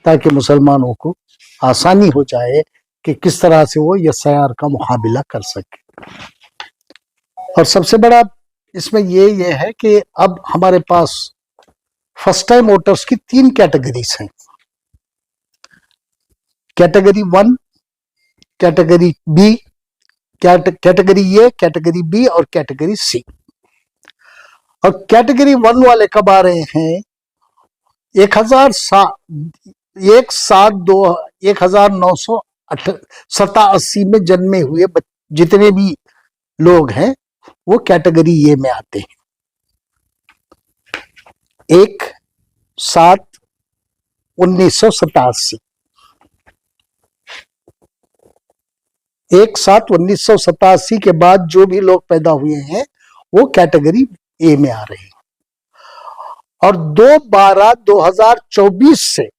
ताकि मुसलमानों को आसानी हो जाए कि किस तरह से वो एसआईआर का मुकाबला कर सके। और सबसे बड़ा इसमें ये है कि अब हमारे पास फर्स्ट टाइम वोटर्स की 3 कैटेगरीज हैं, category 1, category B, category A, category B और कैटेगरी सी। और कैटेगरी 1 वाले कब आ रहे हैं? 1987 में जन्मे हुए जितने भी लोग हैं वो कैटेगरी ए में आते हैं। 1/7/1987 1/7/1987 के बाद जो भी लोग पैदा हुए हैं वो कैटेगरी ए में आ रहे हैं। और 2/12/2024 से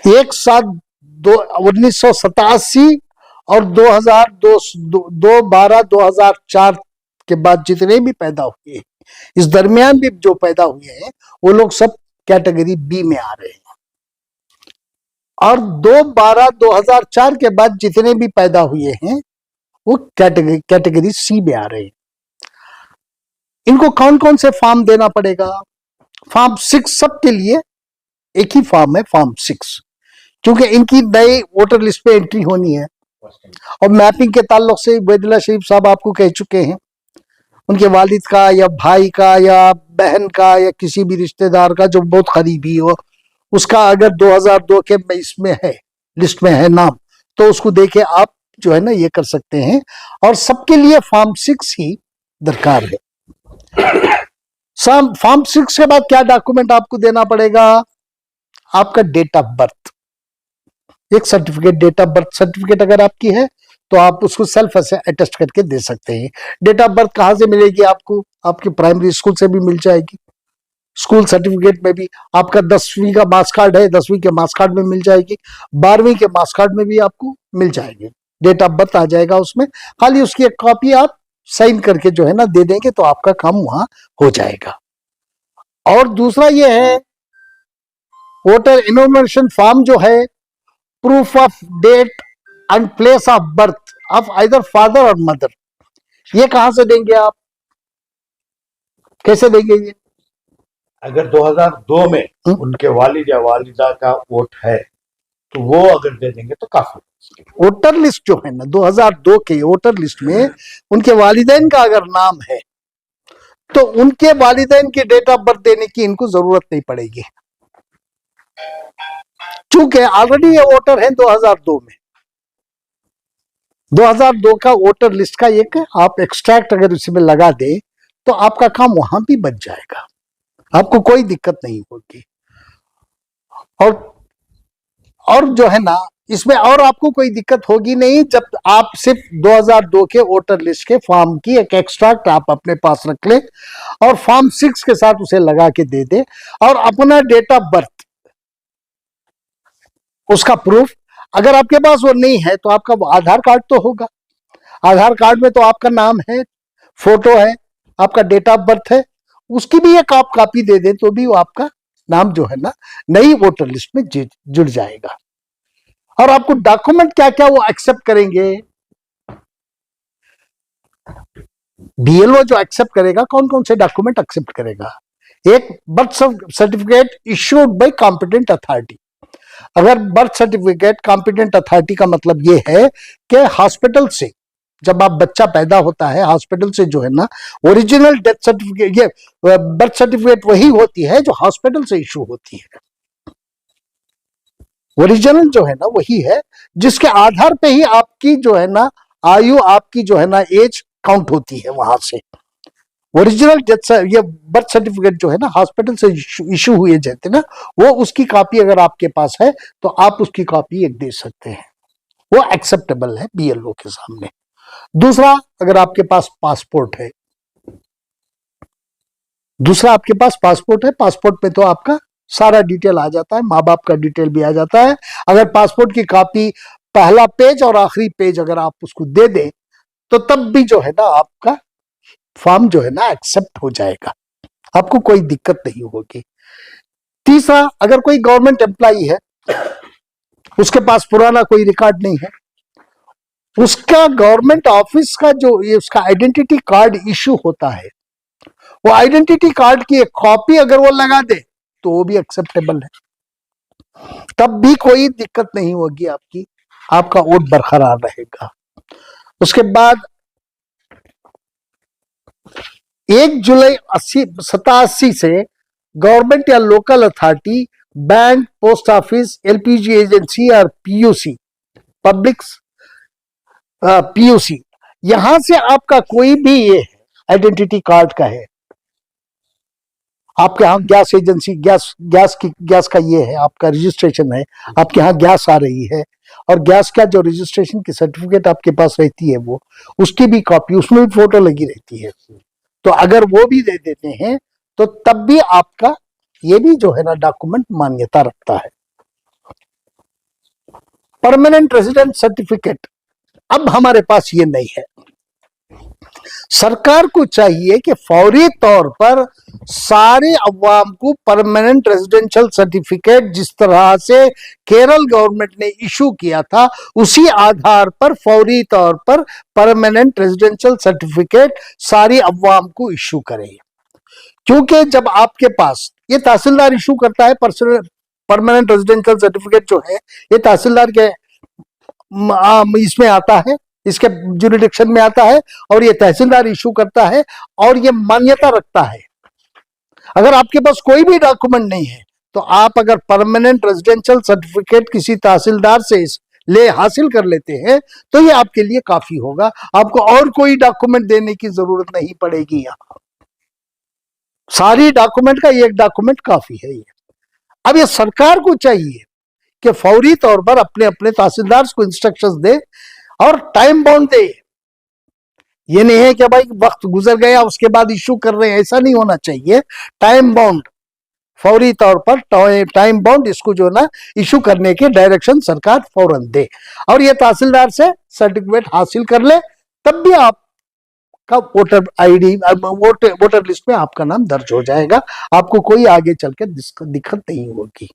1/7/1987 और 2/12/2004 के बाद जितने भी पैदा हुए हैं, इस दरमियान भी जो पैदा हुए हैं वो लोग सब कैटेगरी बी में आ रहे हैं। और 2/12/2004 के बाद जितने भी पैदा हुए हैं वो कैटेगरी सी में आ रहे हैं। इनको कौन कौन से फॉर्म देना पड़ेगा? फॉर्म 6 सबके लिए एक ही फॉर्म है, फॉर्म 6, क्योंकि इनकी नई वोटर लिस्ट पे एंट्री होनी है। और मैपिंग के ताल्लुक से वैदिल्ला शरीफ साहब आपको कह चुके हैं, उनके वालिद का या भाई का या बहन का या किसी भी रिश्तेदार का जो बहुत करीबी हो, उसका अगर 2002 के इसमें है, लिस्ट में है नाम, तो उसको देके आप जो है ना ये कर सकते हैं। और सबके लिए फॉर्म 6 ही दरकार है। फॉर्म 6 के बाद क्या डॉक्यूमेंट आपको देना पड़ेगा? आपका डेट ऑफ बर्थ, एक certificate, date of birth certificate अगर आपकी है तो आप उसको सेल्फ अटेस्ट करके दे सकते हैं। डेट ऑफ बर्थ कहां से मिलेगी आपको? आपकी प्राइमरी स्कूल से भी मिल जाएगी, स्कूल सर्टिफिकेट में भी। आपका 10वीं का मार्क्स कार्ड है, 10वीं के मार्क्स कार्ड में मिल जाएगी, 12वीं के मार्क्स कार्ड में भी आपको मिल जाएगी, डेट ऑफ बर्थ आ जाएगा उसमें। खाली उसकी एक कॉपी आप साइन करके जो है ना दे देंगे तो आपका काम वहां हो जाएगा। और दूसरा ये है, वोटर इन्फॉर्मेशन फॉर्म जो है, proof of date and place of birth of either father और मदर, ये कहां से देंगे आप? कैसे देंगे ये? अगर 2002 में उनके वालिद या वालिदा का वोट है तो वो अगर दे देंगे तो काफी। वोटर लिस्ट जो है ना 2002 के वोटर लिस्ट में उनके वालिदैन का अगर नाम है तो उनके वालिदैन की डेट ऑफ बर्थ देने की इनको जरूरत नहीं पड़ेगी, चूंकि ऑलरेडी ये वोटर है 2002 में। 2002 का वोटर लिस्ट का एक आप एक्सट्रैक्ट अगर उसमें लगा दे तो आपका काम वहां भी बच जाएगा, आपको कोई दिक्कत नहीं होगी। और जो है ना इसमें और आपको कोई दिक्कत होगी नहीं, जब आप सिर्फ 2002 के वोटर लिस्ट के फॉर्म की एक एक्सट्रैक्ट आप अपने पास रख ले और फॉर्म 6 के साथ उसे लगा के दे दे, और अपना डेट ऑफ बर्थ उसका प्रूफ, अगर आपके पास वो नहीं है तो आपका आधार कार्ड तो होगा, आधार कार्ड में तो आपका नाम है, फोटो है, आपका डेट ऑफ बर्थ है, उसकी भी एक आप कॉपी दे दें तो भी वो आपका नाम जो है ना नई वोटर लिस्ट में जुड़ जाएगा। और आपको डॉक्यूमेंट क्या क्या वो एक्सेप्ट करेंगे? बीएलओ जो एक्सेप्ट करेगा, कौन कौन से डॉक्यूमेंट एक्सेप्ट करेगा? एक birth certificate issued by competent authority. अगर बर्थ सर्टिफिकेट कॉम्पिटेंट अथॉरिटी का मतलब ये है कि हॉस्पिटल से जब आप बच्चा पैदा होता है, हॉस्पिटल से जो है ना ओरिजिनल डेथ सर्टिफिकेट, ये बर्थ सर्टिफिकेट वही होती है जो हॉस्पिटल से इशू होती है। ओरिजिनल जो है ना वही है जिसके आधार पे ही आपकी जो है ना आयु, आपकी जो है ना एज काउंट होती है वहां से। ओरिजिनल डेथ, ये बर्थ सर्टिफिकेट जो है ना हॉस्पिटल से इशू हुए जाते ना, वो उसकी कॉपी अगर आपके पास है तो आप उसकी कॉपी एक दे सकते हैं, वो एक्सेप्टेबल है बीएलओ के सामने। दूसरा, अगर आपके पास पासपोर्ट है, पासपोर्ट पे तो आपका सारा डिटेल आ जाता है, माँ बाप का डिटेल भी आ जाता है। अगर पासपोर्ट की कॉपी पहला पेज और आखिरी पेज अगर आप उसको दे दें तो तब भी जो है ना आपका फॉर्म जो है ना एक्सेप्ट हो जाएगा, आपको कोई दिक्कत नहीं होगी। तीसरा, अगर कोई गवर्नमेंट एम्प्लॉई है, उसके पास पुराना कोई रिकॉर्ड नहीं है, उसका गवर्नमेंट ऑफिस का जो ये उसका आइडेंटिटी कार्ड इश्यू होता है, वो आइडेंटिटी कार्ड की एक कॉपी अगर वो लगा दे तो वो भी एक्सेप्टेबल है, तब भी कोई दिक्कत नहीं होगी आपकी, आपका वोट बरकरार रहेगा। उसके बाद 1 जुलाई 87 से गवर्नमेंट या local authority, bank, post office, LPG agency और पीयूसी, पब्लिक पीयूसी, यहां से आपका कोई भी ये आइडेंटिटी कार्ड का है, आपके यहाँ गैस एजेंसी, गैस का ये है, आपका रजिस्ट्रेशन है, आपके यहाँ गैस आ रही है, और गैस का जो रजिस्ट्रेशन की सर्टिफिकेट आपके पास रहती है, वो उसकी भी कॉपी, उसमें भी फोटो लगी रहती है, तो अगर वो भी दे देते हैं तो तब भी आपका ये भी जो है ना डॉक्यूमेंट मान्यता रखता है। परमानेंट रेजिडेंट सर्टिफिकेट अब हमारे पास ये नहीं है। सरकार को चाहिए कि फौरी तौर पर सारे अवाम को परमानेंट रेजिडेंशियल सर्टिफिकेट, जिस तरह से केरल गवर्नमेंट ने इशू किया था, उसी आधार पर फौरी तौर पर परमानेंट रेजिडेंशियल सर्टिफिकेट सारी अवाम को इशू करे। क्योंकि जब आपके पास ये तहसीलदार इशू करता है, परमानेंट रेजिडेंशियल सर्टिफिकेट जो है ये तहसीलदार के इसमें आता है, इसके जुरिडिक्शन में आता है, और ये तहसीलदार इशू करता है और ये मान्यता रखता है। अगर आपके पास कोई भी डॉक्यूमेंट नहीं है तो आप अगर परमानेंट रेजिडेंशियल सर्टिफिकेट किसी तहसीलदार से हासिल कर लेते हैं तो ये आपके लिए काफी होगा, आपको और कोई डॉक्यूमेंट देने की जरूरत नहीं पड़ेगी। यहां सारी डॉक्यूमेंट का एक डॉक्यूमेंट काफी है ये। अब ये सरकार को चाहिए कि फौरी तौर पर अपने अपने तहसीलदार को इंस्ट्रक्शंस दे और टाइम बाउंड दे। ये नहीं है कि भाई वक्त गुजर गया उसके बाद इशू कर रहे हैं, ऐसा नहीं होना चाहिए। टाइम बाउंड, फौरी तौर पर टाइम बाउंड इसको जो ना इशू करने के डायरेक्शन सरकार फौरन दे, और ये तहसीलदार से सर्टिफिकेट हासिल कर ले, तब भी आपका वोटर आईडी, वोटर लिस्ट में आपका नाम दर्ज हो जाएगा, आपको कोई आगे चल के दिक्कत नहीं होगी।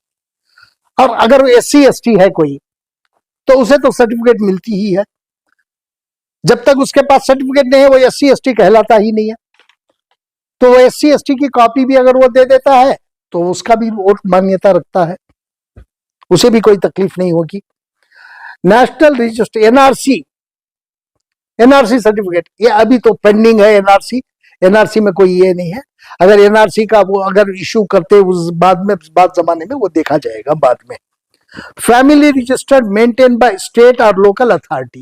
और अगर SC ST है कोई तो उसे तो सर्टिफिकेट मिलती ही है, जब तक उसके पास सर्टिफिकेट नहीं है वो SC ST कहलाता ही नहीं है। तो वो SC ST की कॉपी भी अगर वो दे देता है तो उसका भी वोट मान्यता रखता है, उसे भी कोई तकलीफ नहीं होगी। नेशनल रजिस्टर NRC सर्टिफिकेट, ये अभी तो पेंडिंग है। NRC में कोई ये नहीं है। अगर NRC का वो अगर इशू करते उस बाद जमाने में वो देखा जाएगा बाद में। Family register maintain by state और लोकल अथॉरिटी।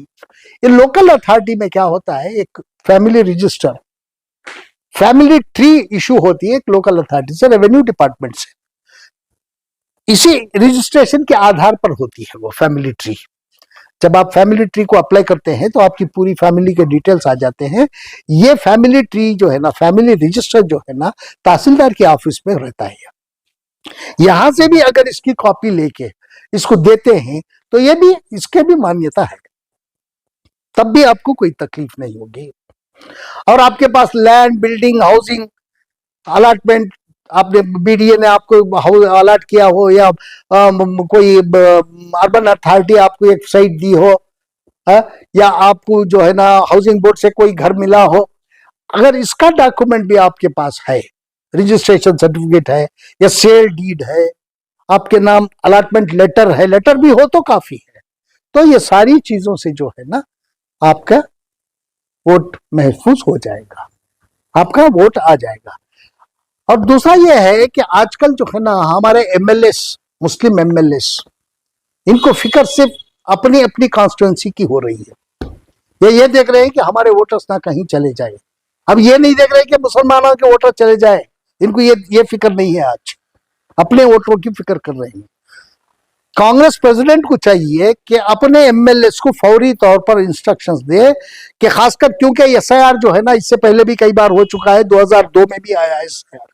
ये लोकल अथॉरिटी में क्या होता है, एक family register, family tree issue होती है एक लोकल अथॉरिटी से, रेवेन्यू डिपार्टमेंट से। इसी रजिस्ट्रेशन के आधार पर होती है वो फैमिली ट्री। जब आप फैमिली ट्री को अप्लाई करते हैं तो आपकी पूरी फैमिली के डिटेल्स आ जाते हैं। ये फैमिली ट्री जो है ना, फैमिली रजिस्टर जो है ना, तहसीलदार के ऑफिस में रहता है। यहां से भी अगर इसकी कॉपी लेके इसको देते हैं तो ये भी, इसके भी मान्यता है, तब भी आपको कोई तकलीफ नहीं होगी। और आपके पास लैंड, बिल्डिंग, हाउसिंग अलॉटमेंट, आपने BDA ने आपको अलॉट किया हो, या कोई अर्बन अथॉरिटी आपको एक साइट दी हो, या आपको जो है ना हाउसिंग बोर्ड से कोई घर मिला हो, अगर इसका डॉक्यूमेंट भी आपके पास है, रजिस्ट्रेशन सर्टिफिकेट है या सेल डीड है, आपके नाम अलॉटमेंट लेटर है, लेटर भी हो तो काफी है। तो ये सारी चीजों से जो है ना आपका वोट महफूज हो जाएगा, आपका वोट आ जाएगा। और दूसरा ये है कि आजकल जो है ना हमारे MLAs, मुस्लिम MLAs, इनको फिक्र सिर्फ अपनी अपनी कॉन्स्टिट्यूंसी की हो रही है। ये देख रहे हैं कि हमारे वोटर्स ना कहीं चले जाए। अब ये नहीं देख रहे कि मुसलमानों के वोटर चले जाए, इनको ये फिक्र नहीं है। आज अपने वोटरों की फिक्र कर रहे हैं। कांग्रेस प्रेसिडेंट को चाहिए कि अपने MLAs को फौरी तौर पर इंस्ट्रक्शंस दे कि खासकर, क्योंकि SIR जो है ना इससे पहले भी कई बार हो चुका है, 2002 में भी आया है SIR,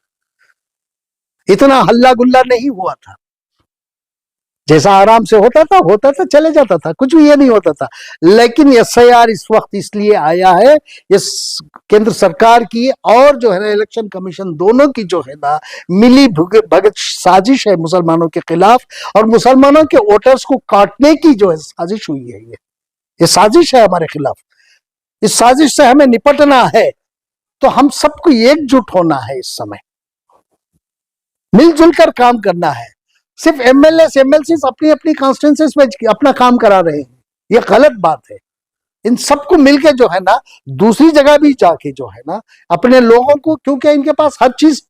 इतना हल्ला गुल्ला नहीं हुआ था। जैसा आराम से होता था, चले जाता था, कुछ भी ये नहीं होता था। लेकिन SIR इस वक्त इसलिए आया है, इस केंद्र सरकार की और जो है ना इलेक्शन कमीशन दोनों की जो है ना मिली भगत साजिश है मुसलमानों के खिलाफ, और मुसलमानों के वोटर्स को काटने की जो है साजिश हुई है। ये साजिश है हमारे खिलाफ। इस साजिश से हमें निपटना है, तो हम सबको एकजुट होना है। इस समय मिलजुल कर काम करना है। सिर्फ MLA अपनी अपनी कॉन्स्टिट्यूंसीज में अपना काम करा रहे हैं, ये गलत बात है। इन सबको मिलके जो है ना दूसरी जगह भी जाके जो है ना अपने लोगों को, क्योंकि इनके पास हर चीज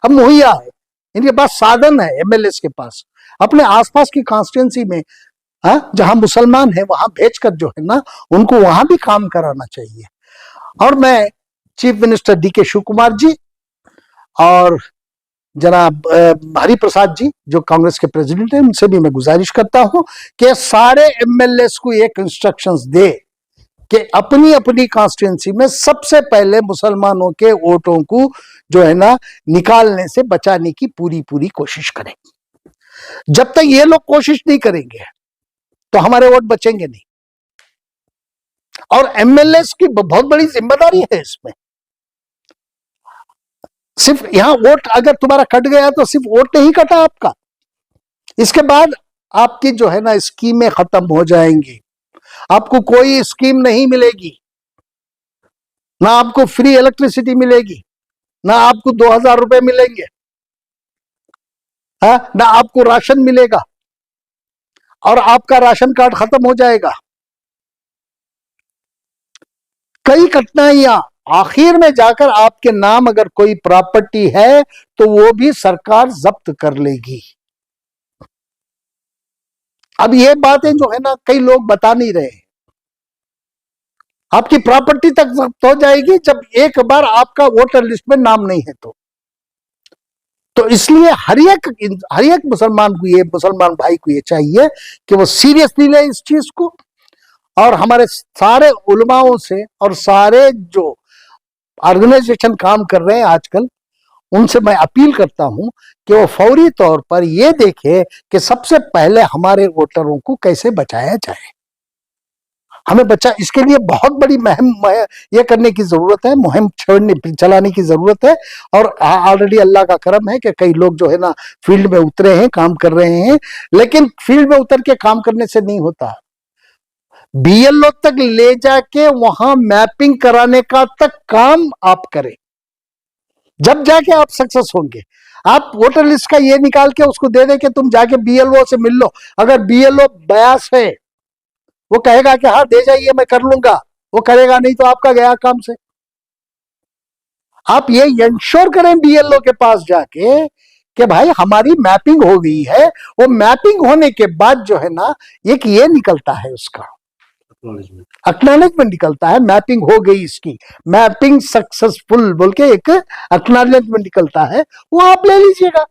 अब मुहैया है, इनके पास साधन है MLA के पास, अपने आसपास की कॉन्स्टिट्यूंसी में जहां मुसलमान है वहां भेजकर जो है ना उनको वहां भी काम कराना चाहिए। और मैं chief minister DK Shiva Kumar ji और जनाब हरिप्रसाद जी जो कांग्रेस के प्रेसिडेंट हैं, उनसे भी मैं गुजारिश करता हूं कि सारे MLA को एक इंस्ट्रक्शंस दे कि अपनी अपनी कॉन्स्टिट्यूंसी में सबसे पहले मुसलमानों के वोटों को जो है ना निकालने से बचाने की पूरी पूरी कोशिश करें। जब तक ये लोग कोशिश नहीं करेंगे तो हमारे वोट बचेंगे नहीं। और MLA की बहुत बड़ी जिम्मेदारी है इसमें। सिर्फ यहां वोट अगर तुम्हारा कट गया तो सिर्फ वोट नहीं कटा आपका, इसके बाद आपकी जो है ना स्कीमें खत्म हो जाएंगी, आपको कोई स्कीम नहीं मिलेगी, ना आपको फ्री इलेक्ट्रिसिटी मिलेगी, ना आपको 2000 रुपए मिलेंगे, ना आपको राशन मिलेगा, और आपका राशन कार्ड खत्म हो जाएगा। कई कठिनाइयां, आखिर में जाकर आपके नाम अगर कोई प्रॉपर्टी है तो वो भी सरकार जब्त कर लेगी। अब ये बातें जो है ना कई लोग बता नहीं रहे। आपकी प्रॉपर्टी तक जब्त हो जाएगी जब एक बार आपका वोटर लिस्ट में नाम नहीं है तो इसलिए हर एक मुसलमान भाई को ये चाहिए कि वो सीरियसली ले इस चीज को। और हमारे सारे उलमाओं से और सारे जो ऑर्गेनाइजेशन काम कर रहे हैं आजकल, उनसे मैं अपील करता हूं कि वो फौरी तौर पर ये देखे कि सबसे पहले हमारे वोटरों को कैसे बचाया जाए। हमें बचा, इसके लिए बहुत बड़ी मुहिम ये करने की जरूरत है, मुहिम चलाने की जरूरत है। और ऑलरेडी अल्लाह का करम है कि कई लोग जो है ना फील्ड में उतरे हैं, काम कर रहे हैं। लेकिन फील्ड में उतर के काम करने से नहीं होता, BLO तक ले जाके वहां मैपिंग कराने का तक काम आप करें, जब जाके आप सक्सेस होंगे। आप वोटर लिस्ट का ये निकाल के उसको दे दे कि तुम जाके BLO से मिल लो, अगर BLO बयास है वो कहेगा कि हाँ दे जाइए मैं कर लूंगा, वो करेगा नहीं तो आपका गया काम से। आप ये इंश्योर करें BLO के पास जाके कि भाई हमारी मैपिंग हो गई है। वो मैपिंग होने के बाद जो है ना एक ये निकलता है, उसका एक्नॉलेजमेंट निकलता है, मैपिंग हो गई, इसकी मैपिंग सक्सेसफुल बोल के एक एक्नॉलेजमेंट निकलता है, वो आप ले लीजिएगा।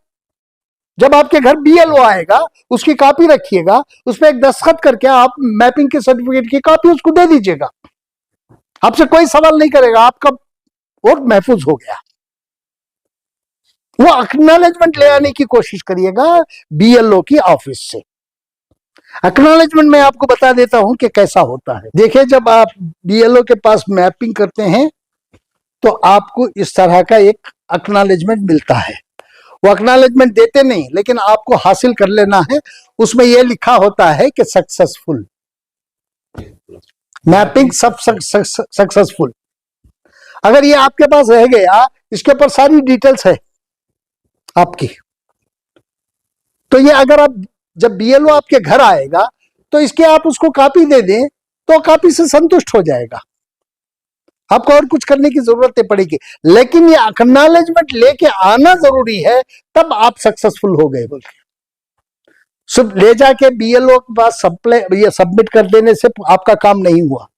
जब आपके घर BLO आएगा उसकी कॉपी रखिएगा, उस पर एक दस्तखत करके आप मैपिंग के सर्टिफिकेट की कॉपी उसको दे दीजिएगा। आपसे कोई सवाल नहीं करेगा, आपका वोट महफूज हो गया। वो एक्नॉलेजमेंट ले आने की कोशिश करिएगा BLO की ऑफिस से। एक्नॉलेजमेंट में आपको बता देता हूं कि कैसा होता है। देखिए, जब आप BLO के पास मैपिंग करते हैं तो आपको इस तरह का एक एक्नॉलेजमेंट मिलता है। वो एक्नॉलेजमेंट देते नहीं, लेकिन आपको हासिल कर लेना है। उसमें यह लिखा होता है कि सक्सेसफुल मैपिंग, सब सक्सेसफुल। अगर ये आपके पास रह गया, इसके ऊपर सारी डिटेल्स है आपकी, तो ये अगर आप जब BLO आपके घर आएगा तो इसके आप उसको कॉपी दे दें तो कॉपी से संतुष्ट हो जाएगा, आपको और कुछ करने की जरूरत नहीं पड़ेगी। लेकिन ये एक्नॉलेजमेंट लेके आना जरूरी है, तब आप सक्सेसफुल हो गए बोल के। सिर्फ ले जाके BLO के पास ये सबमिट कर देने से आपका काम नहीं हुआ,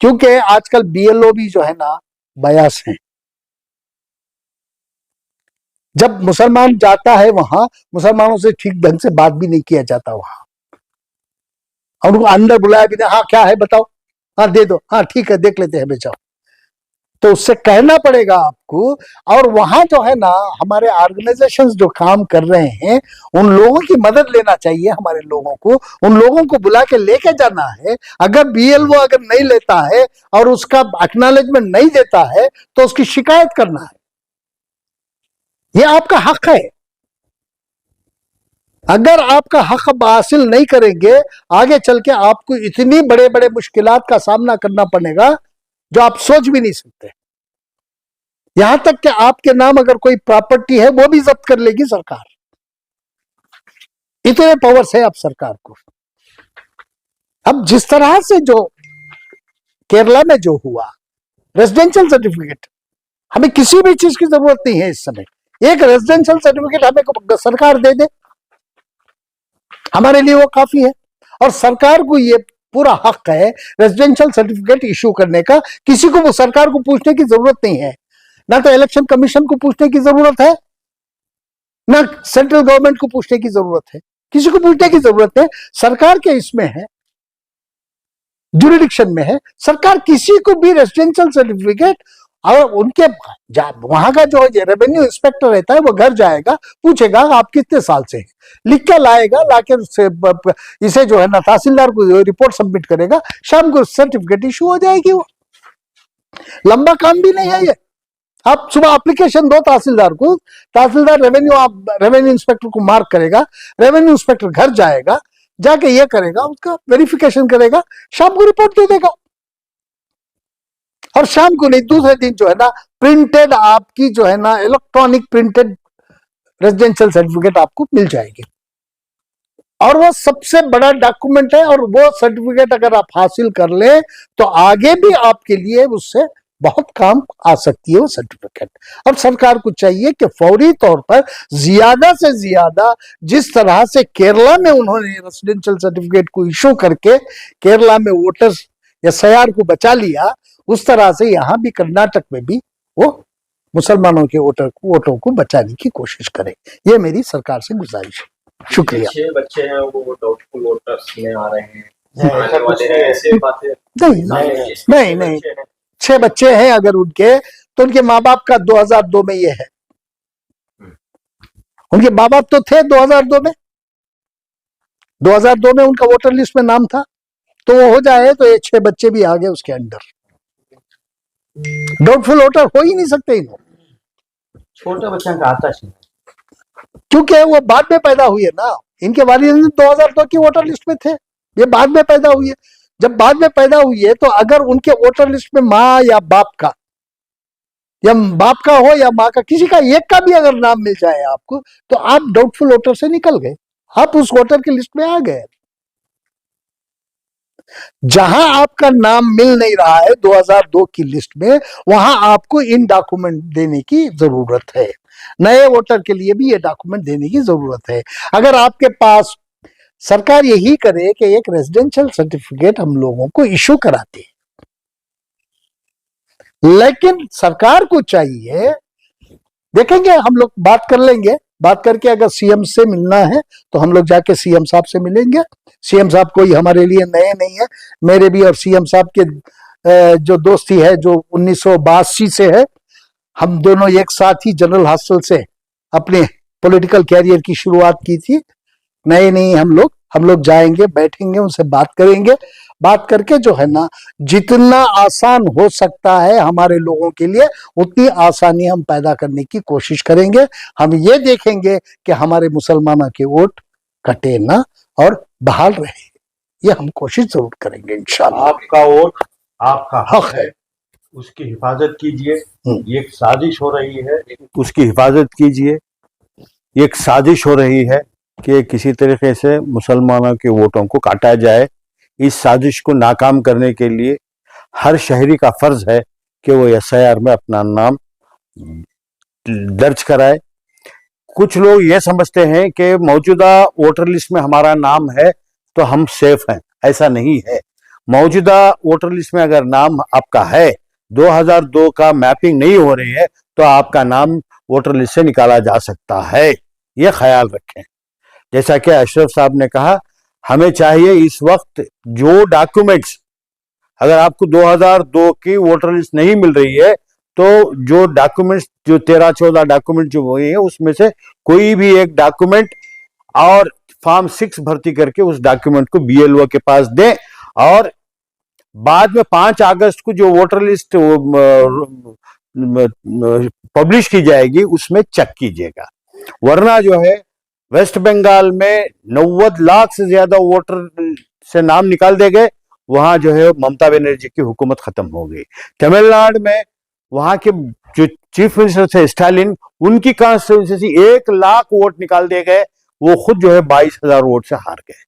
क्योंकि आजकल BLO भी जो है ना बयास है। जब मुसलमान जाता है वहां, मुसलमानों से ठीक ढंग से बात भी नहीं किया जाता वहां, और उनको अंदर बुलाया भी नहीं, हाँ क्या है बताओ, हाँ दे दो, हाँ ठीक है देख लेते हैं बेचाओ। तो उससे कहना पड़ेगा आपको। और वहां जो है ना हमारे ऑर्गेनाइजेशंस जो काम कर रहे हैं उन लोगों की मदद लेना चाहिए, हमारे लोगों को, उन लोगों को बुला के लेके जाना है। अगर बीएलओ अगर नहीं लेता है और उसका एक्नॉलेजमेंट नहीं देता है तो उसकी शिकायत करना है, यह आपका हक है। अगर आपका हक हासिल नहीं करेंगे आगे चल के आपको इतनी बड़े बड़े मुश्किलात का सामना करना पड़ेगा जो आप सोच भी नहीं सकते। यहां तक कि आपके नाम अगर कोई प्रॉपर्टी है वो भी जब्त कर लेगी सरकार। इतने पावर्स है अब सरकार को। अब जिस तरह से जो केरला में जो हुआ, रेजिडेंशियल सर्टिफिकेट, हमें किसी भी चीज की जरूरत नहीं है इस समय। एक रेजिडेंशियल सर्टिफिकेट हमें सरकार दे दे, हमारे लिए वो काफी है। और सरकार को ये पूरा हक है रेजिडेंशियल सर्टिफिकेट इशू करने का। किसी को वो सरकार को पूछने की जरूरत नहीं है, ना तो इलेक्शन कमीशन को पूछने की जरूरत है, ना सेंट्रल गवर्नमेंट को पूछने की जरूरत है, किसी को पूछने की जरूरत है। सरकार के इसमें है, जुरिडिक्शन में है। सरकार किसी को भी रेजिडेंशियल सर्टिफिकेट, और उनके वहां का जो रेवेन्यू इंस्पेक्टर रहता है वो घर जाएगा, पूछेगा आप कितने साल से हैं, लिख के लाएगा, लाके इसे जो है ना तहसीलदार को रिपोर्ट सबमिट करेगा, शाम को सर्टिफिकेट इशू हो जाएगी। वो लंबा काम भी नहीं है ये। आप सुबह एप्लीकेशन दो तहसीलदार को, तहसीलदार रेवेन्यू इंस्पेक्टर को मार्क करेगा, रेवेन्यू इंस्पेक्टर घर जाएगा, जाके ये करेगा, उसका वेरिफिकेशन करेगा, शाम को रिपोर्ट दे देगा। और शाम को नहीं, दूसरे दिन जो है ना प्रिंटेड आपकी जो है ना इलेक्ट्रॉनिक प्रिंटेड रेजिडेंशियल सर्टिफिकेट आपको मिल जाएगी। और वो सबसे बड़ा डॉक्यूमेंट है। और वो सर्टिफिकेट अगर आप हासिल कर ले तो आगे भी आपके लिए उससे बहुत काम आ सकती है वो सर्टिफिकेट। अब सरकार को चाहिए कि फौरी तौर पर ज्यादा से ज्यादा, जिस तरह से केरला में उन्होंने रेजिडेंशियल सर्टिफिकेट को इशू करके केरला में वोटर्स या सयार को बचा लिया, उस तरह से यहां भी कर्नाटक में भी वो मुसलमानों के वोटों को बचाने की कोशिश करें। ये मेरी सरकार से गुजारिश है। शुक्रिया। 6 बच्चे हैं वो डाउटफुल वोटर्स में आ रहे हैं, ऐसा कुछ वाले हैं, ऐसे बातें नहीं नहीं, 6 बच्चे हैं अगर उनके, तो उनके माँ बाप का 2002 में ये है। उनके माँ बाप तो थे 2002 में, 2002 में उनका वोटर लिस्ट में नाम था, तो वो हो जाए तो ये 6 बच्चे भी आ गए उसके अंदर। डाउटफुल वोटर हो ही नहीं सकते इन, छोटे बच्चों का आता है क्योंकि वो बाद में पैदा हुए ना। इनके वालिद 2002 की वोटर लिस्ट में थे, ये बाद में पैदा हुए। जब बाद में पैदा हुई है तो अगर उनके वोटर लिस्ट में माँ या बाप का, या बाप का हो या माँ का, किसी का एक का भी अगर नाम मिल जाए आपको, तो आप डाउटफुल वोटर से निकल गए, आप उस वोटर की लिस्ट में आ गए। जहां आपका नाम मिल नहीं रहा है 2002 की लिस्ट में, वहां आपको इन डॉक्यूमेंट देने की जरूरत है। नए वोटर के लिए भी ये डॉक्यूमेंट देने की जरूरत है। अगर आपके पास, सरकार यही करे कि एक रेजिडेंशियल सर्टिफिकेट हम लोगों को इशू कराते हैं, लेकिन सरकार को चाहिए, देखेंगे हम लोग बात कर लेंगे, बात करके अगर सीएम से मिलना है तो हम लोग जाके सीएम साहब से मिलेंगे। सीएम साहब कोई हमारे लिए नए नहीं है, मेरे भी और सीएम साहब के जो दोस्ती है जो 1982 से है। हम दोनों एक साथ ही जनरल हॉस्टल से अपने पॉलिटिकल कैरियर की शुरुआत की थी। नए नहीं हम लोग जाएंगे, बैठेंगे, उनसे बात करेंगे, बात करके जो है ना जितना आसान हो सकता है हमारे लोगों के लिए उतनी आसानी हम पैदा करने की कोशिश करेंगे। हम ये देखेंगे कि हमारे मुसलमानों के वोट कटे ना और बहाल रहे, ये हम कोशिश जरूर करेंगे इंशाल्लाह। आपका वोट आपका हक है, उसकी हिफाजत कीजिए। ये एक साजिश हो रही है, उसकी हिफाजत कीजिए। ये एक साजिश हो रही है कि किसी तरीके से मुसलमानों के वोटों को काटा जाए। इस साजिश को नाकाम करने के लिए हर शहरी का फर्ज है कि वो एसआईआर में अपना नाम दर्ज कराए। कुछ लोग ये समझते हैं कि मौजूदा वोटर लिस्ट में हमारा नाम है तो हम सेफ हैं, ऐसा नहीं है। मौजूदा वोटर लिस्ट में अगर नाम आपका है, 2002 का मैपिंग नहीं हो रही है, तो आपका नाम वोटर लिस्ट से निकाला जा सकता है, ये ख्याल रखें। जैसा कि अशरफ साहब ने कहा, हमें चाहिए इस वक्त जो डॉक्यूमेंट्स, अगर आपको 2002 की वोटर लिस्ट नहीं मिल रही है तो जो डॉक्यूमेंट्स, जो 13-14 डॉक्यूमेंट जो हुए हैं, उसमें से कोई भी एक डॉक्यूमेंट और फॉर्म 6 भर्ती करके उस डॉक्यूमेंट को बीएलओ के पास दें, और बाद में 5 अगस्त को जो वोटर लिस्ट पब्लिश की जाएगी उसमें चेक कीजिएगा। वरना जो है वेस्ट बंगाल में 90 लाख से ज्यादा वोटर से नाम निकाल दे गए, वहां जो है ममता बनर्जी की हुकूमत खत्म हो गई। तमिलनाडु में वहां के जो चीफ मिनिस्टर थे स्टालिन, उनकी कॉन्स्टिट्यूंसी 1 लाख वोट निकाल दिए गए, वो खुद जो है 22,000 वोट से हार गए।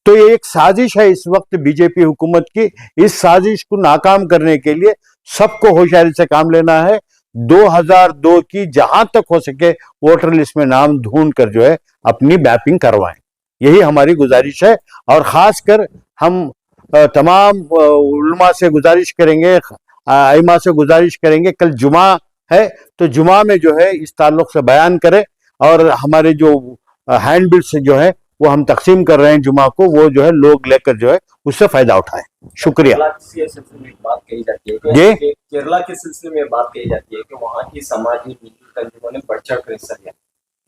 तो ये एक साजिश है इस वक्त बीजेपी हुकूमत की। इस साजिश को नाकाम करने के लिए सबको होशियारी से काम लेना है। 2002 की जहां तक हो सके वोटर लिस्ट में नाम ढूंढ कर जो है अपनी मैपिंग करवाएं, यही हमारी गुजारिश है। और खासकर हम तमाम उलमा से गुजारिश करेंगे, आइमा से गुजारिश करेंगे, कल जुमा है तो जुमा में जो है इस ताल्लुक से बयान करें, और हमारे जो हैंड बिल्स जो है वो हम तकसीम कर रहे हैं जुमा को, वो जो है लोग लेकर जो है उससे फायदा उठाएं। शुक्रिया। केरला के सिलसिले में बात कही जाती है जी? कि केरला के सिलसिले में बात कही जाती है कि वहाँ की समाजी नीति तंजुमों ने बढ़ चढ़ कर हिस्सा लिया,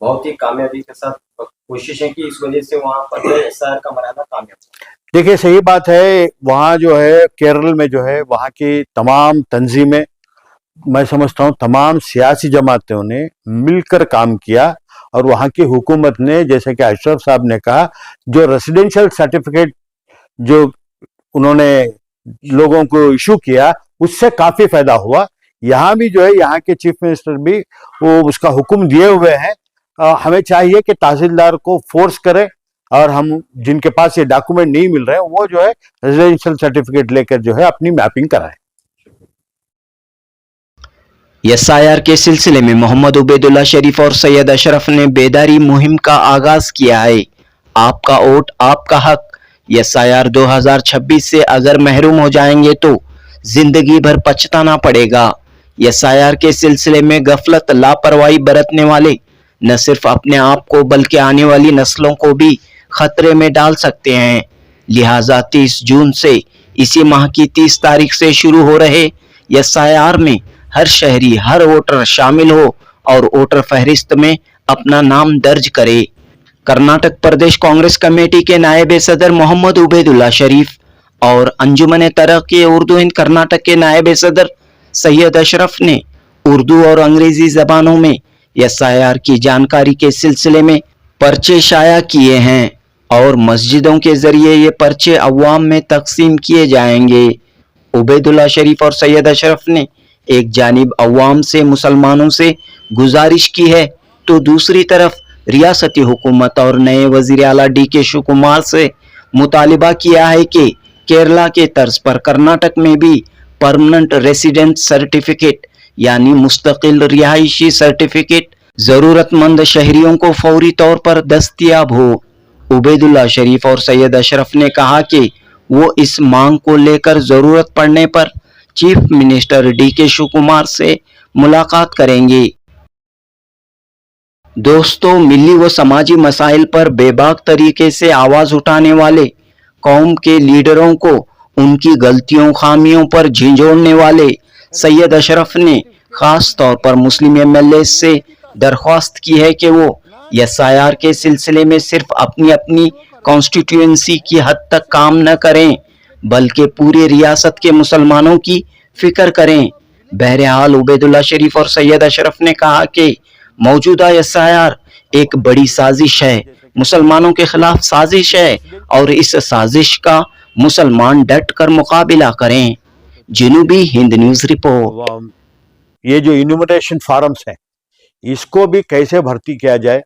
बहुत ही कामयाबी के साथ कोशिशें की, इस वजह से वहाँ पर एसआईआर का मनाना कामयाब। देखिए सही बात है, वहाँ जो है केरल में जो है वहाँ की तमाम तंजीमें, मैं समझता हूँ तमाम सियासी जमातों ने मिलकर काम किया, और वहाँ की हुकूमत ने, जैसे कि अशरफ साहब ने कहा, जो रेसिडेंशियल सर्टिफिकेट जो उन्होंने लोगों को इशू किया उससे काफी फायदा हुआ। यहाँ भी जो है यहाँ के चीफ मिनिस्टर भी वो उसका हुक्म दिए हुए हैं। हमें चाहिए कि तहसीलदार को फोर्स करें, और हम जिनके पास ये डॉक्यूमेंट नहीं मिल रहे हैं वो जो है रेजिडेंशियल सर्टिफिकेट लेकर जो है अपनी मैपिंग कराएं। एसआईआर के सिलसिले में मोहम्मद उबैदुल्ला शरीफ और सैयद अशरफ ने बेदारी मुहिम का आगाज किया है। आपका वोट आपका हक। एसआईआर 2026 से अगर महरूम हो जाएंगे तो जिंदगी भर पछताना पड़ेगा। एसआईआर के सिलसिले में गफलत लापरवाही बरतने वाले न सिर्फ अपने आप को बल्कि आने वाली नस्लों को भी खतरे में डाल सकते हैं। लिहाजा 30 जून से इसी माह की 30 तारीख से शुरू हो रहे एसआईआर में हर शहरी, हर वोटर शामिल हो और वोटर फहरिस्त में अपना नाम दर्ज करे। कर्नाटक प्रदेश कांग्रेस कमेटी के नायब सदर मोहम्मद उबैदुल्ला शरीफ और अंजुमन तरक्की उर्दू हिंद कर्नाटक के नायब सदर सैयद अशरफ ने उर्दू और अंग्रेजी जबानों में एसआईआर की जानकारी के सिलसिले में पर्चे शाया किए हैं, और मस्जिदों के जरिए ये पर्चे अवाम में तकसीम किए जाएंगे। उबैदुल्ला शरीफ और सैयद अशरफ ने एक जानिब अवाम से, मुसलमानों से गुजारिश की है, तो दूसरी तरफ रियासती हुकूमत और नए वजीर आला DK शिवकुमार से मुतालिबा किया है कि केरला के तर्ज पर कर्नाटक में भी परमानेंट रेसिडेंट सर्टिफिकेट यानी मुस्तकिल रिहायशी सर्टिफिकेट जरूरतमंद शहरियों को फौरी तौर पर दस्तयाब हो। उबैदुल्ला शरीफ और सैयद अशरफ ने कहा कि वो इस मांग को लेकर जरूरत पड़ने पर चीफ मिनिस्टर DK शिवकुमार से मुलाकात करेंगे। दोस्तों, मिली व समाजी मसाइल पर बेबाक तरीके से आवाज उठाने वाले कौम के लीडरों को उनकी गलतियों खामियों पर झिंझोड़ने वाले सैयद अशरफ ने खास तौर पर मुस्लिम MLA से दरख्वास्त की है कि वो एसआईआर के सिलसिले में सिर्फ अपनी अपनी कॉन्स्टिट्यूएंसी की हद तक काम न करें बल्कि पूरी रियासत के मुसलमानों की फिक्र करें। बहरहाल उबैदुल्ला शरीफ और सैयद अशरफ ने कहा कि मौजूदा एसआईआर एक बड़ी साजिश है, मुसलमानों के खिलाफ साजिश है, और इस साजिश का मुसलमान डट कर मुकाबला करें। जनूबी हिंद न्यूज रिपोर्ट। ये जो इन्यूमरेशन फॉर्म्स हैं इसको भी कैसे भर्ती किया जाए,